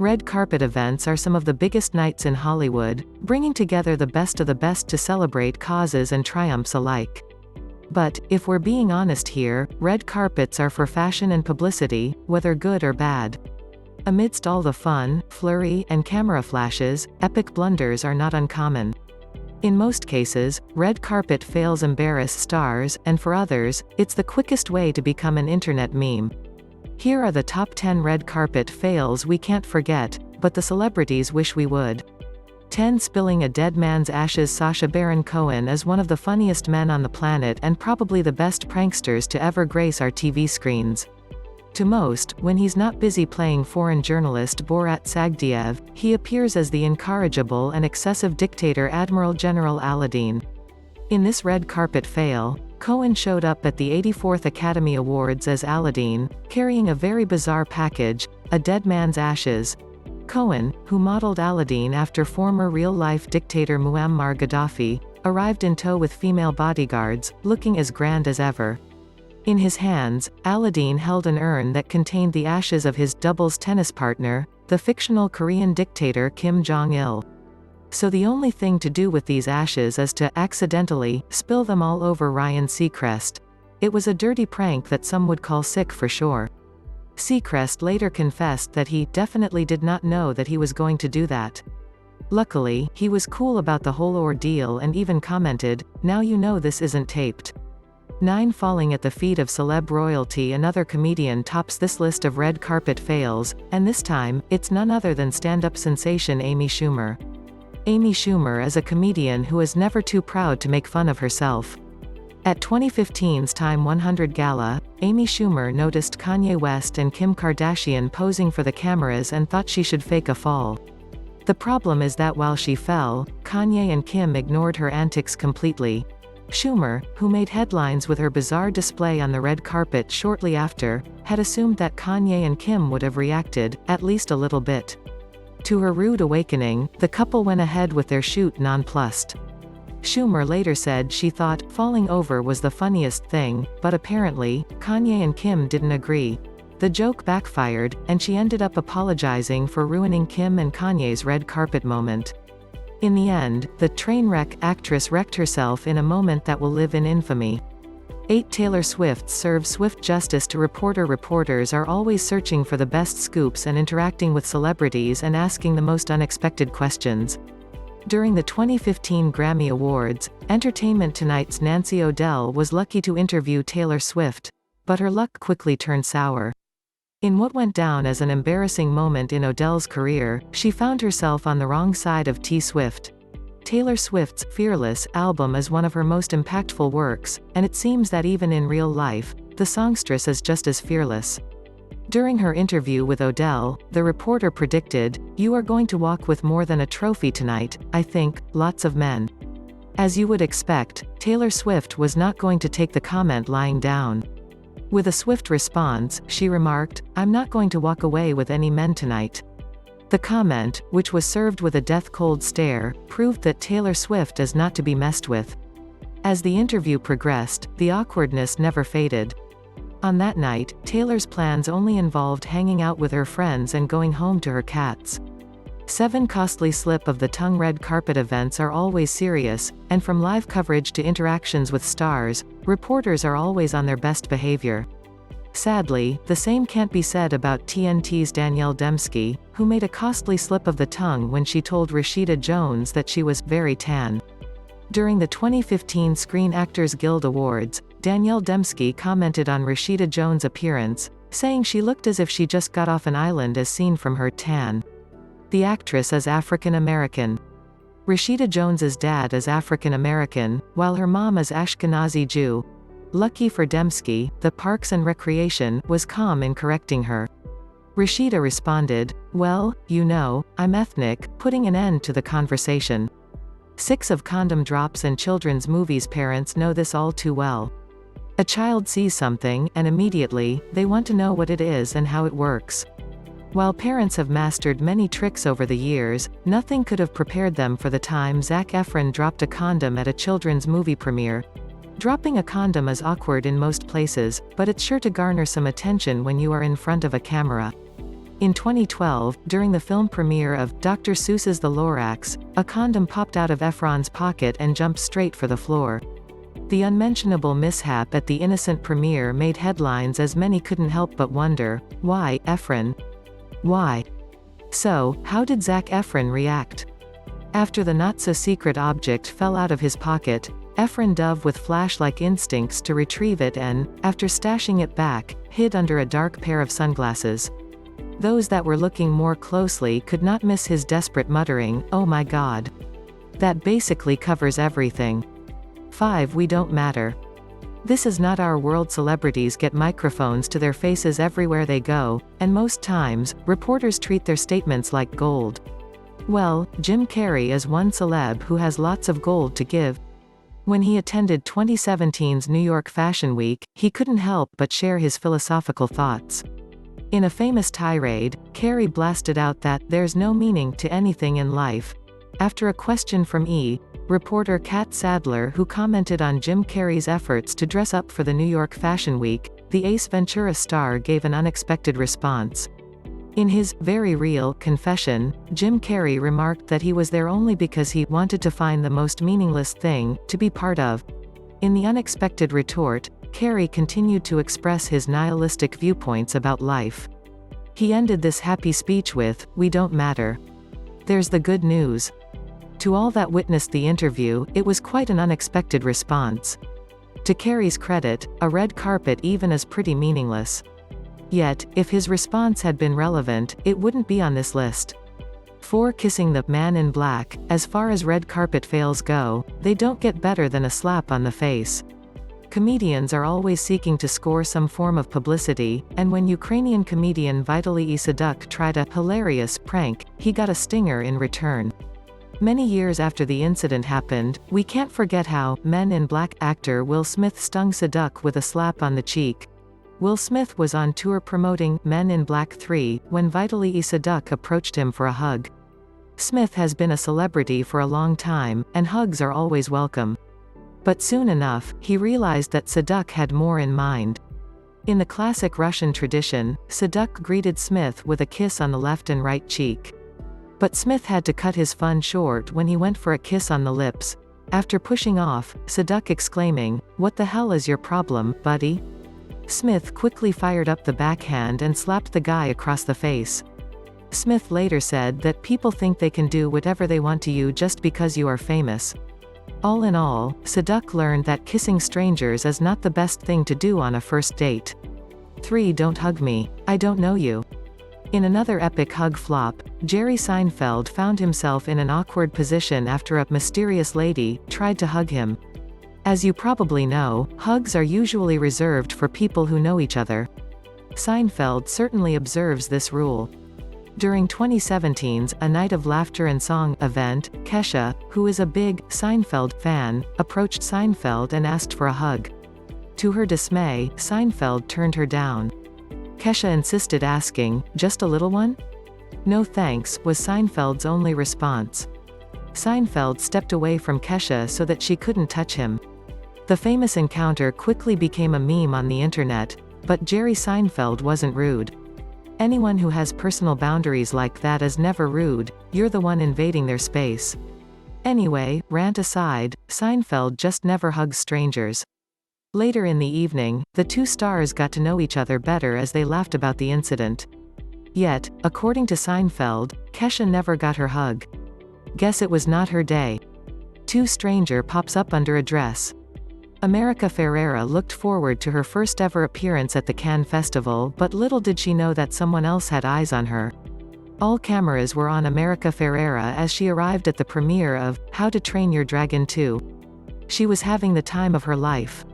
Red carpet events are some of the biggest nights in Hollywood, bringing together the best of the best to celebrate causes and triumphs alike. But, if we're being honest here, red carpets are for fashion and publicity, whether good or bad. Amidst all the fun, flurry, and camera flashes, epic blunders are not uncommon. In most cases, red carpet fails embarrass stars, and for others, it's the quickest way to become an internet meme. Here are the top 10 red carpet fails we can't forget, but the celebrities wish we would. 10. Spilling a dead man's ashes. Sacha Baron Cohen is one of the funniest men on the planet and probably the best pranksters to ever grace our TV screens. To most, when he's not busy playing foreign journalist Borat Sagdiyev, he appears as the incorrigible and excessive dictator Admiral General Aladdin. In this red carpet fail, Cohen showed up at the 84th Academy Awards as Aladdin, carrying a very bizarre package, a dead man's ashes. Cohen, who modeled Aladdin after former real-life dictator Muammar Gaddafi, arrived in tow with female bodyguards, looking as grand as ever. In his hands, Aladdin held an urn that contained the ashes of his doubles tennis partner, the fictional Korean dictator Kim Jong-il. So the only thing to do with these ashes is to, accidentally, spill them all over Ryan Seacrest. It was a dirty prank that some would call sick for sure. Seacrest later confessed that he definitely did not know that he was going to do that. Luckily, he was cool about the whole ordeal and even commented, "Now you know this isn't taped." 9. Falling at the feet of celeb royalty. Another comedian tops this list of red carpet fails, and this time, it's none other than stand-up sensation Amy Schumer. Amy Schumer is a comedian who is never too proud to make fun of herself. At 2015's Time 100 Gala, Amy Schumer noticed Kanye West and Kim Kardashian posing for the cameras and thought she should fake a fall. The problem is that while she fell, Kanye and Kim ignored her antics completely. Schumer, who made headlines with her bizarre display on the red carpet shortly after, had assumed that Kanye and Kim would have reacted, at least a little bit. To her rude awakening, the couple went ahead with their shoot nonplussed. Schumer later said she thought falling over was the funniest thing, but apparently, Kanye and Kim didn't agree. The joke backfired, and she ended up apologizing for ruining Kim and Kanye's red carpet moment. In the end, the train-wreck actress wrecked herself in a moment that will live in infamy. 8. Taylor Swift serves swift justice to reporters are always searching for the best scoops and interacting with celebrities and asking the most unexpected questions. During the 2015 Grammy Awards, Entertainment Tonight's Nancy O'Dell was lucky to interview Taylor Swift, but her luck quickly turned sour. In what went down as an embarrassing moment in O'Dell's career, she found herself on the wrong side of T. Swift. Taylor Swift's Fearless album is one of her most impactful works, and it seems that even in real life, the songstress is just as fearless. During her interview with O'Dell, the reporter predicted, "You are going to walk with more than a trophy tonight, I think, lots of men." As you would expect, Taylor Swift was not going to take the comment lying down. With a swift response, she remarked, "I'm not going to walk away with any men tonight." The comment, which was served with a death-cold stare, proved that Taylor Swift is not to be messed with. As the interview progressed, the awkwardness never faded. On that night, Taylor's plans only involved hanging out with her friends and going home to her cats. 7. Costly slip of the tongue. Red carpet events are always serious, and from live coverage to interactions with stars, reporters are always on their best behavior. Sadly, the same can't be said about TNT's Danielle Dembski, who made a costly slip of the tongue when she told Rashida Jones that she was very tan. During the 2015 Screen Actors Guild Awards, Danielle Dembski commented on Rashida Jones' appearance, saying she looked as if she just got off an island as seen from her tan. The actress is African American. Rashida Jones's dad is African American, while her mom is Ashkenazi Jew. Lucky for Dembski, the Parks and Recreation was calm in correcting her. Rashida responded, "Well, you know, I'm ethnic," putting an end to the conversation. 6. Of condom drops in children's movies. Parents know this all too well. A child sees something, and immediately, they want to know what it is and how it works. While parents have mastered many tricks over the years, nothing could have prepared them for the time Zac Efron dropped a condom at a children's movie premiere. Dropping a condom is awkward in most places, but it's sure to garner some attention when you are in front of a camera. In 2012, during the film premiere of Dr. Seuss's The Lorax, a condom popped out of Efron's pocket and jumped straight for the floor. The unmentionable mishap at the innocent premiere made headlines as many couldn't help but wonder, why, Efron? Why? So, how did Zac Efron react? After the not-so-secret object fell out of his pocket, Efron dove with flash-like instincts to retrieve it and, after stashing it back, hid under a dark pair of sunglasses. Those that were looking more closely could not miss his desperate muttering, "Oh my God. That basically covers everything. 5. We don't matter. This is not our world." Celebrities get microphones to their faces everywhere they go, and most times, reporters treat their statements like gold. Well, Jim Carrey is one celeb who has lots of gold to give. When he attended 2017's New York Fashion Week, he couldn't help but share his philosophical thoughts. In a famous tirade, Carrey blasted out that there's no meaning to anything in life. After a question from reporter Kat Sadler, who commented on Jim Carrey's efforts to dress up for the New York Fashion Week, the Ace Ventura star gave an unexpected response. In his very real confession, Jim Carrey remarked that he was there only because he wanted to find the most meaningless thing to be part of. In the unexpected retort, Carrey continued to express his nihilistic viewpoints about life. He ended this happy speech with, "We don't matter. There's the good news." To all that witnessed the interview, it was quite an unexpected response. To Carrey's credit, a red carpet even is pretty meaningless. Yet, if his response had been relevant, it wouldn't be on this list. 4. Kissing the man in black. As far as red carpet fails go, they don't get better than a slap on the face. Comedians are always seeking to score some form of publicity, and when Ukrainian comedian Vitaly Isaduk tried a hilarious prank, he got a stinger in return. Many years after the incident happened, we can't forget how Men in Black actor Will Smith stung Saduk with a slap on the cheek. Will Smith was on tour promoting Men in Black 3, when Vitaly Isaduk approached him for a hug. Smith has been a celebrity for a long time, and hugs are always welcome. But soon enough, he realized that Saduk had more in mind. In the classic Russian tradition, Saduk greeted Smith with a kiss on the left and right cheek. But Smith had to cut his fun short when he went for a kiss on the lips. After pushing off, Saduk exclaiming, "What the hell is your problem, buddy?" Smith quickly fired up the backhand and slapped the guy across the face. Smith later said that people think they can do whatever they want to you just because you are famous. All in all, Saduk learned that kissing strangers is not the best thing to do on a first date. 3. Don't hug me. I don't know you. In another epic hug flop, Jerry Seinfeld found himself in an awkward position after a mysterious lady tried to hug him. As you probably know, hugs are usually reserved for people who know each other. Seinfeld certainly observes this rule. During 2017's A Night of Laughter and Song event, Kesha, who is a big Seinfeld fan, approached Seinfeld and asked for a hug. To her dismay, Seinfeld turned her down. Kesha insisted, asking, "Just a little one?" "No thanks," was Seinfeld's only response. Seinfeld stepped away from Kesha so that she couldn't touch him. The famous encounter quickly became a meme on the internet, but Jerry Seinfeld wasn't rude. Anyone who has personal boundaries like that is never rude, you're the one invading their space. Anyway, rant aside, Seinfeld just never hugs strangers. Later in the evening, the two stars got to know each other better as they laughed about the incident. Yet, according to Seinfeld, Kesha never got her hug. Guess it was not her day. 2. Stranger pops up under a dress. America Ferrera looked forward to her first ever appearance at the Cannes Festival, but little did she know that someone else had eyes on her. All cameras were on America Ferrera as she arrived at the premiere of How to Train Your Dragon 2. She was having the time of her life.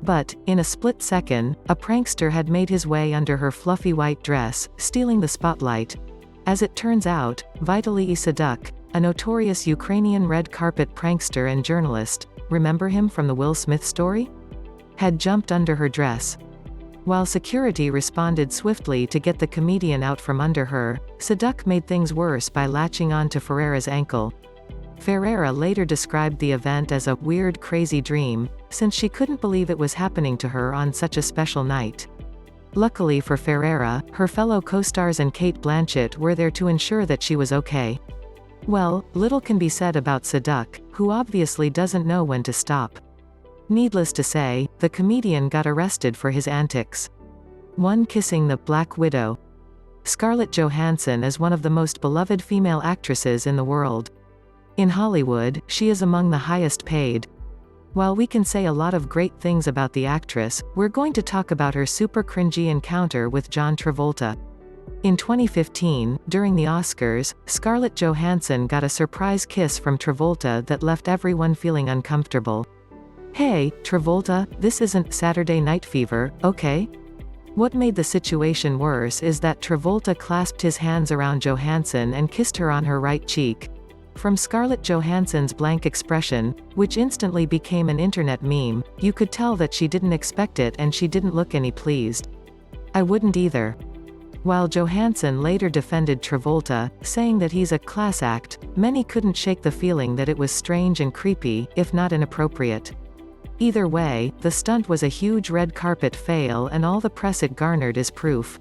But, in a split second, a prankster had made his way under her fluffy white dress, stealing the spotlight. As it turns out, Vitaly Isaduk, a notorious Ukrainian red carpet prankster and journalist, remember him from the Will Smith story? Had jumped under her dress. While security responded swiftly to get the comedian out from under her, Saduk made things worse by latching on to Ferrera's ankle. Ferrera later described the event as a weird, crazy dream, since she couldn't believe it was happening to her on such a special night. Luckily for Ferreira, her fellow co-stars and Cate Blanchett were there to ensure that she was okay. Well, little can be said about Saduk, who obviously doesn't know when to stop. Needless to say, the comedian got arrested for his antics. 1. Kissing the Black Widow. Scarlett Johansson is one of the most beloved female actresses in the world. In Hollywood, she is among the highest paid. While we can say a lot of great things about the actress, we're going to talk about her super cringy encounter with John Travolta. In 2015, during the Oscars, Scarlett Johansson got a surprise kiss from Travolta that left everyone feeling uncomfortable. Hey, Travolta, this isn't Saturday Night Fever, okay? What made the situation worse is that Travolta clasped his hands around Johansson and kissed her on her right cheek. From Scarlett Johansson's blank expression, which instantly became an internet meme, you could tell that she didn't expect it and she didn't look any pleased. I wouldn't either. While Johansson later defended Travolta, saying that he's a class act, many couldn't shake the feeling that it was strange and creepy, if not inappropriate. Either way, the stunt was a huge red carpet fail and all the press it garnered is proof.